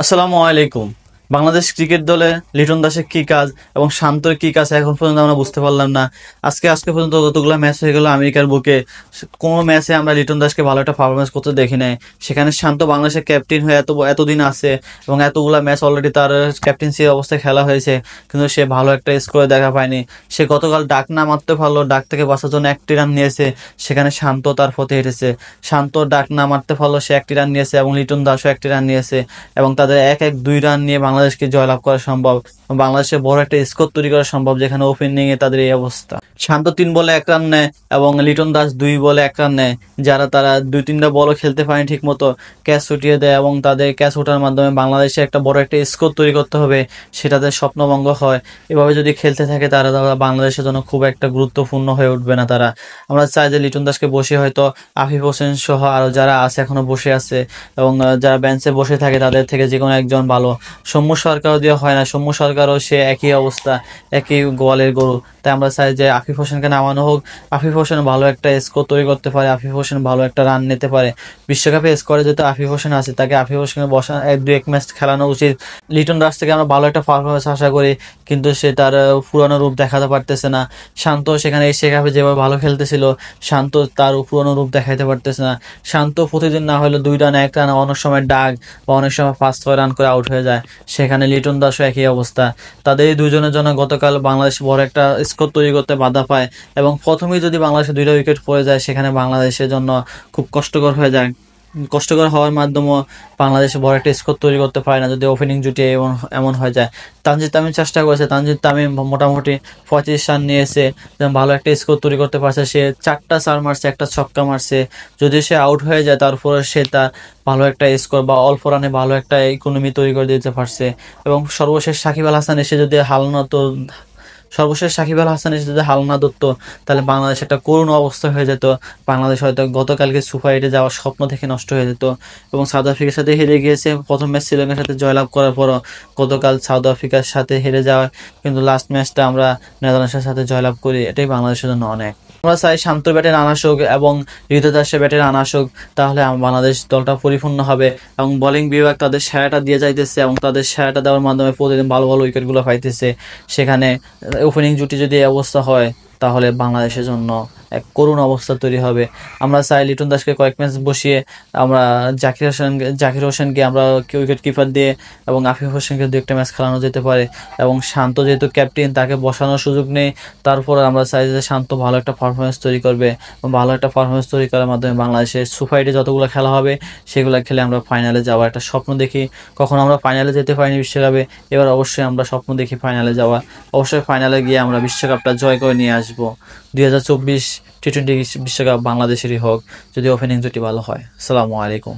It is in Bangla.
আসসালামু আলাইকুম। বাংলাদেশ ক্রিকেট দলে লিটন দাসের কি কাজ এবং শান্তর কি কাজ এখন পর্যন্ত আমরা বুঝতে পারলাম না। আজকে পর্যন্ত যতগুলো ম্যাচ হয়ে গেল আমেরিকার বুকে, কোনো ম্যাচে আমরা লিটন দাসকে ভালো একটা পারফরমেন্স করতে দেখি নাই। সেখানে শান্ত বাংলাদেশের ক্যাপ্টেন হয়ে এতদিন আছে এবং এতগুলা ম্যাচ অলরেডি তার ক্যাপ্টেন্সি অবস্থায় খেলা হয়েছে, কিন্তু সে ভালো একটা স্কোরে দেখা পায়নি। সে গতকাল ডাক না মারতে পারলো, ডাক থেকে বাঁচার জন্য একটি রান নিয়েছে, সেখানে শান্ত তার পথে হেঁটেছে। শান্ত ডাক না মারতে পারলো, সে একটি রান নিয়েছে এবং লিটন দাসও একটি রান নিয়েছে এবং তাদের 1-1-2 রান নিয়ে বাংলাদেশকে জয়লাভ করা সম্ভব। বাংলাদেশের বড় একটা স্কোর তৈরি করা সম্ভব, যেখানে ওপেনিং এ তাদের এই অবস্থা। শান্ত 3 বলে 1 রান নেয় এবং লিটন দাস 2 বলে 1 রান নেয়, যারা তারা 2-3টা বলও খেলতে পারেনি ঠিক মতো, ক্যাচ উঠিয়ে দেয় এবং তাদের ক্যাচ ওঠার মাধ্যমে বাংলাদেশে একটা বড় একটা স্কোর তৈরি করতে হবে, সেটাতে স্বপ্নভঙ্গ হয়। এভাবে যদি খেলতে থাকে তারা বাংলাদেশের জন্য খুব একটা গুরুত্বপূর্ণ হয়ে উঠবে না তারা। আমরা চাই যে লিটন দাসকে বসে হয়তো আফিফ হোসেন সহ আরো যারা আছে এখনো বসে আছে এবং যারা বেঞ্চে বসে থাকে তাদের থেকে যে কোনো একজন ভালো। সৌম্য সরকারও দেওয়া হয় না, সৌম্য সরকারও সে একই অবস্থা, একই গোয়ালের গরু। তাই আমরা চাই যে আফিফ হোসেনকে নামানো হোক। আফিফ হোসেন ভালো একটা স্কোর তৈরি করতে পারে, আফিফ হোসেন ভালো একটা রান নিতে পারে। বিশ্বকাপে স্কোরে যেহেতু আফিফ হোসেন আছে, তাকে আফিফ হোসেনকে বসা 1-2 ম্যাচ খেলানো উচিত। লিটন দাস থেকে আমরা ভালো একটা পারফরমেন্স আশা করি, কিন্তু সে তার পুরানো রূপ দেখাতে পারতেছে না। শান্ত সেখানে এশিয়া কাপে যেভাবে ভালো খেলতেছিল, শান্ত তার পুরনো রূপ দেখাইতে পারতেছে না। শান্ত প্রতিদিন না হলে 2 রান 1 রান, অনেক সময় ডাক বা অনেক সময় 5-6 রান করে আউট হয়ে যায়। সেখানে লিটন দাসও একই অবস্থা। তাদের এই দুজনের জন্য গতকাল বাংলাদেশ বড় একটা স্কোর তৈরি করতে বাধা পায় এবং প্রথমেই যদি বাংলাদেশে 2টা উইকেট পড়ে যায়, সেখানে বাংলাদেশের জন্য খুব কষ্টকর হয়ে যায়। কষ্টকর হওয়ার মাধ্যমেও বাংলাদেশে বড় একটা স্কোর তৈরি করতে পারে না যদি ওপেনিং জুটি এমন এমন হয়ে যায়। তানজিদ তামিম চেষ্টা করেছে, তানজিদ তামিম মোটামুটি 35 রান নিয়েছে, ভালো একটা স্কোর তৈরি করতে পারছে। সে 4টা চার মারছে, একটা ছক্কা মারছে। যদি সে আউট হয়ে যায় তারপরে সে তার ভালো একটা স্কোর বা অল্প রানে ভালো একটা ইকোনমি তৈরি করে দিতে পারছে। এবং সর্বশেষ সাকিব আল হাসান এসে যদি হাল না ধরতো, তাহলে বাংলাদেশ একটা করুণ অবস্থা হয়ে যেত। বাংলাদেশ হয়তো গতকালকে সুপার এইটে যাওয়ার স্বপ্ন থেকে নষ্ট হয়ে যেত এবং সাউথ আফ্রিকার সাথে হেরে গিয়েছে। প্রথম ম্যাচ শ্রীলঙ্কার সাথে জয়লাভ করার পরও গতকাল সাউথ আফ্রিকার সাথে হেরে যাওয়ার, কিন্তু লাস্ট ম্যাচটা আমরা নেদারল্যান্ডসের সাথে জয়লাভ করি, এটাই বাংলাদেশের জন্য অনেক। আমরা চাই শান্ত ব্যাটে রান আসুক এবং হৃদয় দাসের ব্যাটে রান আসুক, তাহলে বাংলাদেশ দলটা পরিপূর্ণ হবে। এবং বোলিং বিভাগ তাদের সেরাটা দিয়ে যাইতেছে এবং তাদের সেরাটা দেওয়ার মাধ্যমে প্রতিদিন ভালো ভালো উইকেটগুলো পাইতেছে। সেখানে ওপেনিং জুটি যদি এই অবস্থা হয়, তাহলে বাংলাদেশের জন্য এক করুণ অবস্থা তৈরি হবে। আমরা চাই লিটন দাসকে কয়েক ম্যাচ বসিয়ে আমরা জাকির হোসেনকে আমরা উইকেট কিপার দিয়ে এবং আফিফ হোসেনকে 2-1 ম্যাচ খেলানো যেতে পারে। এবং শান্ত যেহেতু ক্যাপ্টেন, তাকে বসানোর সুযোগ নেই। তারপর আমরা চাই যে শান্ত ভালো একটা পারফরমেন্স তৈরি করবে এবং ভালো একটা পারফরমেন্স তৈরি করার মাধ্যমে বাংলাদেশের সুপার এইটে যতগুলো খেলা হবে সেগুলো খেলে আমরা ফাইনালে যাওয়ার একটা স্বপ্ন দেখি। কখনো আমরা ফাইনালে যেতে পারিনি বিশ্বকাপে, এবার অবশ্যই আমরা স্বপ্ন দেখি ফাইনালে যাওয়া। অবশ্যই ফাইনালে গিয়ে আমরা বিশ্বকাপটা জয় করে নিয়ে আসবো। 2024 টি-20 বিশ্বকাপ বাংলাদেশেরই হোক, যদি ওপেনিং জুটি ভালো হয়। আসসালামু আলাইকুম।